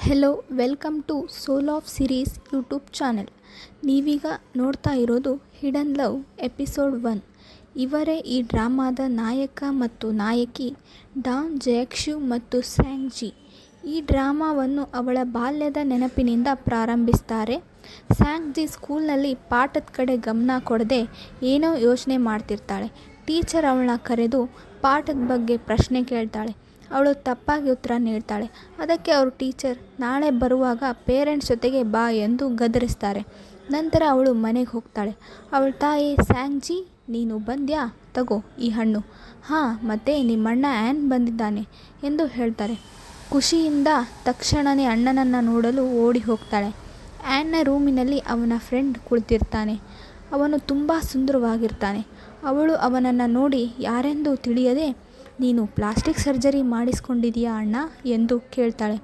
Hello welcome to Soul of Series YouTube channel. ನೀವೀಗ ನೋಡ್ತಾ ಇರೋದು ಹಿಡನ್ ಲವ್ ಎಪಿಸೋಡ್ 1. ಇವರೇ ಈ ಡ್ರಾಮಾದ ನಾಯಕ ಮತ್ತು ನಾಯಕಿ ಡಾನ್ ಜಯಕ್ಷು ಮತ್ತು ಸ್ಯಾಂಗ್ ಜಿ. ಈ ಡ್ರಾಮಾವನ್ನು ಅವಳ ಬಾಲ್ಯದ ನೆನಪಿನಿಂದ ಪ್ರಾರಂಭಿಸ್ತಾರೆ. ಸ್ಯಾಂಗ್ ಜಿ ಸ್ಕೂಲ್ನಲ್ಲಿ ಪಾಠದ ಕಡೆ ಗಮನ ಕೊಡದೆ ಏನೋ ಯೋಚನೆ ಮಾಡ್ತಿರ್ತಾಳೆ. ಟೀಚರ್ ಅವಳನ್ನ ಕರೆದು ಪಾಠದ ಬಗ್ಗೆ ಪ್ರಶ್ನೆ ಕೇಳ್ತಾಳೆ. ಅವಳು ತಪ್ಪಾಗಿ ಉತ್ತರ ನೀಡ್ತಾಳೆ. ಅದಕ್ಕೆ ಅವ್ರ ಟೀಚರ್ ನಾಳೆ ಬರುವಾಗ ಪೇರೆಂಟ್ಸ್ ಜೊತೆಗೆ ಬಾ ಎಂದು ಗದರಿಸ್ತಾರೆ. ನಂತರ ಅವಳು ಮನೆಗೆ ಹೋಗ್ತಾಳೆ. ಅವಳ ತಾಯಿ, ಸ್ಯಾಂಗ್ ಜಿ ನೀನು ಬಂದ್ಯಾ, ತಗೋ ಈ ಹಣ್ಣು. ಹಾಂ, ಮತ್ತು ನಿಮ್ಮಣ್ಣ ಆ್ಯನ್ ಬಂದಿದ್ದಾನೆ ಎಂದು ಹೇಳ್ತಾರೆ. ಖುಷಿಯಿಂದ ತಕ್ಷಣವೇ ಅಣ್ಣನನ್ನು ನೋಡಲು ಓಡಿ ಹೋಗ್ತಾಳೆ. ಆ್ಯನ್ನ ರೂಮಿನಲ್ಲಿ ಅವನ ಫ್ರೆಂಡ್ ಕುಳಿತಿರ್ತಾನೆ. ಅವನು ತುಂಬ ಸುಂದರವಾಗಿರ್ತಾನೆ. ಅವಳು ಅವನನ್ನು ನೋಡಿ ಯಾರೆಂದು ತಿಳಿಯದೆ, ನೀನು ಪ್ಲಾಸ್ಟಿಕ್ ಸರ್ಜರಿ ಮಾಡಿಸ್ಕೊಂಡಿದೀಯಾ ಅಣ್ಣ ಎಂದು ಕೇಳ್ತಾಳೆ.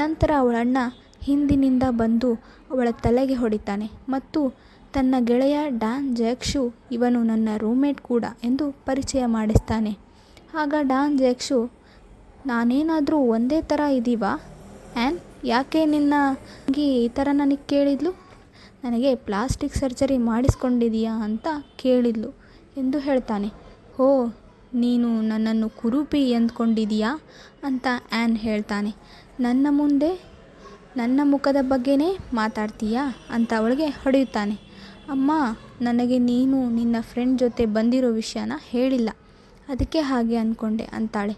ನಂತರ ಅವಳ ಅಣ್ಣ ಹಿಂದಿನಿಂದ ಬಂದು ಅವಳ ತಲೆಗೆ ಹೊಡಿತಾನೆ ಮತ್ತು ತನ್ನ ಗೆಳೆಯ ಡಾನ್ ಜಯಕ್ಷು, ಇವನು ನನ್ನ ರೂಮ್ಮೇಟ್ ಕೂಡ ಎಂದು ಪರಿಚಯ ಮಾಡಿಸ್ತಾನೆ. ಆಗ ಡಾನ್ ಜಯಕ್ಷು, ನಾನೇನಾದರೂ ಒಂದೇ ಥರ ಇದ್ದೀವಾ ಆ್ಯನ್, ಯಾಕೆ ನಿನ್ನ ಈ ಥರ ನನಗೆ ಕೇಳಿದ್ಲು, ನನಗೆ ಪ್ಲಾಸ್ಟಿಕ್ ಸರ್ಜರಿ ಮಾಡಿಸ್ಕೊಂಡಿದೀಯಾ ಅಂತ ಕೇಳಿದ್ಲು ಎಂದು ಹೇಳ್ತಾನೆ. ಓ, ನೀನು ನನ್ನನ್ನು ಕುರೂಪಿ ಎಂದ್ಕೊಂಡಿದೀಯಾ ಅಂತ ಆ್ಯನ್ ಹೇಳ್ತಾನೆ. ನನ್ನ ಮುಂದೆ ನನ್ನ ಮುಖದ ಬಗ್ಗೆನೇ ಮಾತಾಡ್ತೀಯಾ ಅಂತ ಅವಳಿಗೆ ಹೊಡೆಯುತ್ತಾನೆ. ಅಮ್ಮ, ನನಗೆ ನೀನು ನಿನ್ನ ಫ್ರೆಂಡ್ ಜೊತೆ ಬಂದಿರೋ ವಿಷಯನ ಹೇಳಿಲ್ಲ, ಅದಕ್ಕೆ ಹಾಗೆ ಅಂದ್ಕೊಂಡೆ ಅಂತಾಳೆ.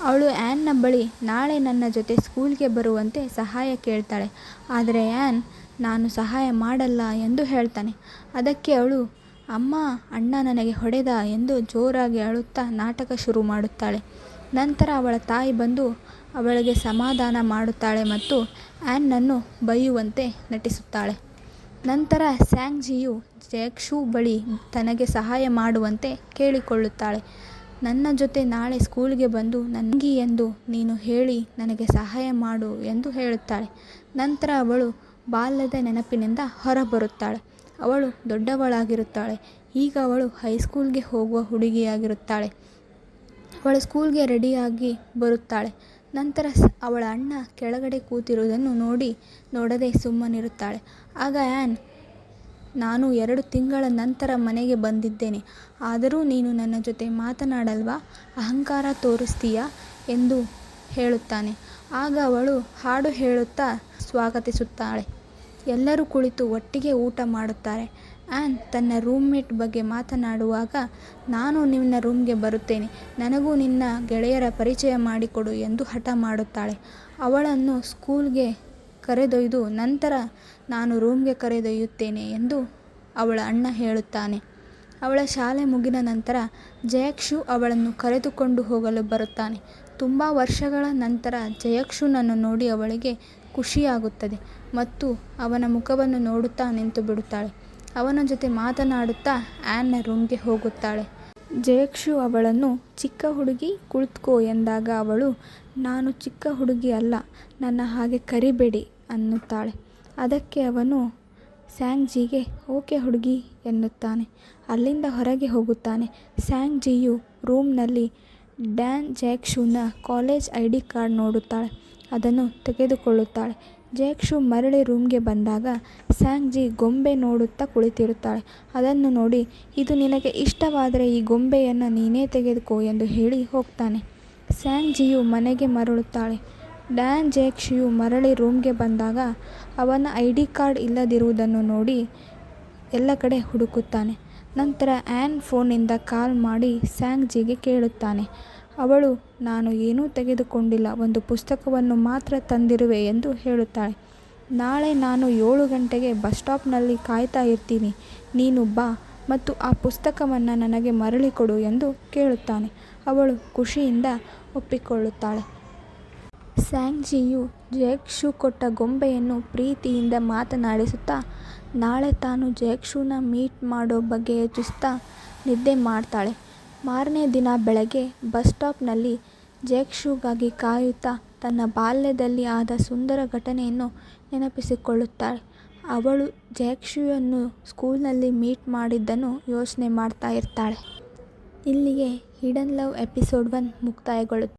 ಅವಳು ಆ್ಯನ್ನ ಬಳಿ ನಾಳೆ ನನ್ನ ಜೊತೆ ಸ್ಕೂಲ್ಗೆ ಬರುವಂತೆ ಸಹಾಯ ಕೇಳ್ತಾಳೆ. ಆದರೆ ಆ್ಯನ್ ನಾನು ಸಹಾಯ ಮಾಡಲ್ಲ ಎಂದು ಹೇಳ್ತಾನೆ. ಅದಕ್ಕೆ ಅವಳು, ಅಮ್ಮ, ಅಣ್ಣ ನನಗೆ ಹೊಡೆದ ಎಂದು ಜೋರಾಗಿ ಅಳುತ್ತಾ ನಾಟಕ ಶುರು ಮಾಡುತ್ತಾಳೆ. ನಂತರ ಅವಳ ತಾಯಿ ಬಂದು ಅವಳಿಗೆ ಸಮಾಧಾನ ಮಾಡುತ್ತಾಳೆ ಮತ್ತು ಆ್ಯನ್ನನ್ನು ಬೈಯುವಂತೆ ನಟಿಸುತ್ತಾಳೆ. ನಂತರ ಸ್ಯಾಂಗ್ ಜಿಯು ಜಯಕ್ಷು ಬಳಿ ತನಗೆ ಸಹಾಯ ಮಾಡುವಂತೆ ಕೇಳಿಕೊಳ್ಳುತ್ತಾಳೆ. ನನ್ನ ಜೊತೆ ನಾಳೆ ಸ್ಕೂಲ್ಗೆ ಬಂದು ನನಗೆ ಎಂದು ನೀನು ಹೇಳಿ ನನಗೆ ಸಹಾಯ ಮಾಡು ಎಂದು ಹೇಳುತ್ತಾಳೆ. ನಂತರ ಅವಳು ಬಾಲ್ಯದ ನೆನಪಿನಿಂದ ಹೊರಬರುತ್ತಾಳೆ. ಅವಳು ದೊಡ್ಡವಳಾಗಿರುತ್ತಾಳೆ. ಈಗ ಅವಳು ಹೈಸ್ಕೂಲ್ಗೆ ಹೋಗುವ ಹುಡುಗಿಯಾಗಿರುತ್ತಾಳೆ. ಅವಳು ಸ್ಕೂಲ್ಗೆ ರೆಡಿಯಾಗಿ ಬರುತ್ತಾಳೆ. ನಂತರ ಅವಳ ಅಣ್ಣ ಕೆಳಗಡೆ ಕೂತಿರುವುದನ್ನು ನೋಡದೆ ಸುಮ್ಮನಿರುತ್ತಾಳೆ. ಆಗ ಆ್ಯನ್, ನಾನು 2 ತಿಂಗಳ ನಂತರ ಮನೆಗೆ ಬಂದಿದ್ದೇನೆ, ಆದರೂ ನೀನು ನನ್ನ ಜೊತೆ ಮಾತನಾಡಲ್ವಾ, ಅಹಂಕಾರ ತೋರಿಸ್ತೀಯಾ ಎಂದು ಹೇಳುತ್ತಾನೆ. ಆಗ ಅವಳು ಹಾಡು ಹೇಳುತ್ತಾ ಸ್ವಾಗತಿಸುತ್ತಾಳೆ. ಎಲ್ಲರೂ ಕುಳಿತು ಒಟ್ಟಿಗೆ ಊಟ ಮಾಡುತ್ತಾರೆ. ಆ್ಯನ್ ತನ್ನ ರೂಮ್ಮೇಟ್ ಬಗ್ಗೆ ಮಾತನಾಡುವಾಗ, ನಾನು ನಿನ್ನ ರೂಮ್ಗೆ ಬರುತ್ತೇನೆ, ನನಗೂ ನಿನ್ನ ಗೆಳೆಯರ ಪರಿಚಯ ಮಾಡಿಕೊಡು ಎಂದು ಹಠ ಮಾಡುತ್ತಾಳೆ. ಅವಳನ್ನು ಸ್ಕೂಲ್ಗೆ ಕರೆದೊಯ್ದು ನಂತರ ನಾನು ರೂಮ್ಗೆ ಕರೆದೊಯ್ಯುತ್ತೇನೆ ಎಂದು ಅವಳ ಅಣ್ಣ ಹೇಳುತ್ತಾನೆ. ಅವಳ ಶಾಲೆ ಮುಗಿದ ನಂತರ ಜಯಕ್ಷು ಅವಳನ್ನು ಕರೆದುಕೊಂಡು ಹೋಗಲು ಬರುತ್ತಾನೆ. ತುಂಬ ವರ್ಷಗಳ ನಂತರ ಜಯಕ್ಷುನನ್ನು ನೋಡಿ ಅವಳಿಗೆ ಖುಷಿಯಾಗುತ್ತದೆ ಮತ್ತು ಅವನ ಮುಖವನ್ನು ನೋಡುತ್ತಾ ನಿಂತು ಬಿಡುತ್ತಾಳೆ. ಅವನ ಜೊತೆ ಮಾತನಾಡುತ್ತಾ ಆ್ಯನ್ನ ರೂಮ್ಗೆ ಹೋಗುತ್ತಾಳೆ. ಜಯಕ್ಷು ಅವಳನ್ನು ಚಿಕ್ಕ ಹುಡುಗಿ ಕುಳಿತುಕೋ ಎಂದಾಗ ಅವಳು, ನಾನು ಚಿಕ್ಕ ಹುಡುಗಿ ಅಲ್ಲ, ನನ್ನ ಹಾಗೆ ಕರಿಬೇಡಿ ಅನ್ನುತ್ತಾಳೆ. ಅದಕ್ಕೆ ಅವನು ಸ್ಯಾಂಗ್ ಜಿಗೆ ಓಕೆ ಹುಡುಗಿ ಎನ್ನುತ್ತಾನೆ. ಅಲ್ಲಿಂದ ಹೊರಗೆ ಹೋಗುತ್ತಾನೆ. ಸ್ಯಾಂಗ್ ಜಿಯು ರೂಮ್ನಲ್ಲಿ ಡಾನ್ ಜಯಕ್ಷುನ ಕಾಲೇಜ್ ID ಕಾರ್ಡ್ ನೋಡುತ್ತಾಳೆ. ಅದನ್ನು ತೆಗೆದುಕೊಳ್ಳುತ್ತಾಳೆ. ಜಯಕ್ಷು ಮರಳಿ ರೂಮ್ಗೆ ಬಂದಾಗ ಸ್ಯಾಂಗ್ ಜಿ ಗೊಂಬೆ ನೋಡುತ್ತಾ ಕುಳಿತಿರುತ್ತಾಳೆ. ಅದನ್ನು ನೋಡಿ, ಇದು ನಿನಗೆ ಇಷ್ಟವಾದರೆ ಈ ಗೊಂಬೆಯನ್ನು ನೀನೇ ತೆಗೆದುಕೋ ಎಂದು ಹೇಳಿ ಹೋಗ್ತಾನೆ. ಸ್ಯಾಂಗ್ ಜಿಯು ಮನೆಗೆ ಮರಳುತ್ತಾಳೆ. ಡಾನ್ ಜಯಕ್ಷು ಮರಳಿ ರೂಮ್ಗೆ ಬಂದಾಗ ಅವನ ID ಕಾರ್ಡ್ ಇಲ್ಲದಿರುವುದನ್ನು ನೋಡಿ ಎಲ್ಲ ಕಡೆ ಹುಡುಕುತ್ತಾನೆ. ನಂತರ ಆ್ಯನ್ ಫೋನಿಂದ ಕಾಲ್ ಮಾಡಿ ಸ್ಯಾಂಗ್ ಜಿಗೆ ಕೇಳುತ್ತಾನೆ. ಅವಳು, ನಾನು ಏನೂ ತೆಗೆದುಕೊಂಡಿಲ್ಲ, ಒಂದು ಪುಸ್ತಕವನ್ನು ಮಾತ್ರ ತಂದಿರುವೆ ಎಂದು ಹೇಳುತ್ತಾಳೆ. ನಾಳೆ ನಾನು 7 ಗಂಟೆಗೆ ಬಸ್ ಸ್ಟಾಪ್ನಲ್ಲಿ ಕಾಯ್ತಾ ಇರ್ತೀನಿ, ನೀನು ಬಾ ಮತ್ತು ಆ ಪುಸ್ತಕವನ್ನು ನನಗೆ ಮರಳಿ ಕೊಡು ಎಂದು ಕೇಳುತ್ತಾನೆ. ಅವಳು ಖುಷಿಯಿಂದ ಒಪ್ಪಿಕೊಳ್ಳುತ್ತಾಳೆ. ಸ್ಯಾಂಗ್ ಜಿಯು ಜಯಕ್ಷು ಕೊಟ್ಟ ಗೊಂಬೆಯನ್ನು ಪ್ರೀತಿಯಿಂದ ಮಾತನಾಡಿಸುತ್ತಾ ನಾಳೆ ತಾನು ಜಯಕ್ಷುನ ಮೀಟ್ ಮಾಡೋ ಬಗ್ಗೆ ಯೋಚಿಸುತ್ತಾ ನಿದ್ದೆ ಮಾಡ್ತಾಳೆ. ಮಾರನೇ ದಿನ ಬೆಳಗ್ಗೆ ಬಸ್ ಸ್ಟಾಪ್ನಲ್ಲಿ ಜಯಕ್ಷುಗಾಗಿ ಕಾಯುತ್ತಾ ತನ್ನ ಬಾಲ್ಯದಲ್ಲಿ ಆದ ಸುಂದರ ಘಟನೆಯನ್ನು ನೆನಪಿಸಿಕೊಳ್ಳುತ್ತಾಳೆ. ಅವಳು ಜಯಕ್ಷುವನ್ನು ಸ್ಕೂಲ್ನಲ್ಲಿ ಮೀಟ್ ಮಾಡಿದ್ದನ್ನು ಯೋಚನೆ ಮಾಡ್ತಾ ಇರ್ತಾಳೆ. ಇಲ್ಲಿಗೆ ಹಿಡನ್ ಲವ್ ಎಪಿಸೋಡ್ 1 ಮುಕ್ತಾಯಗೊಳ್ಳುತ್ತೆ.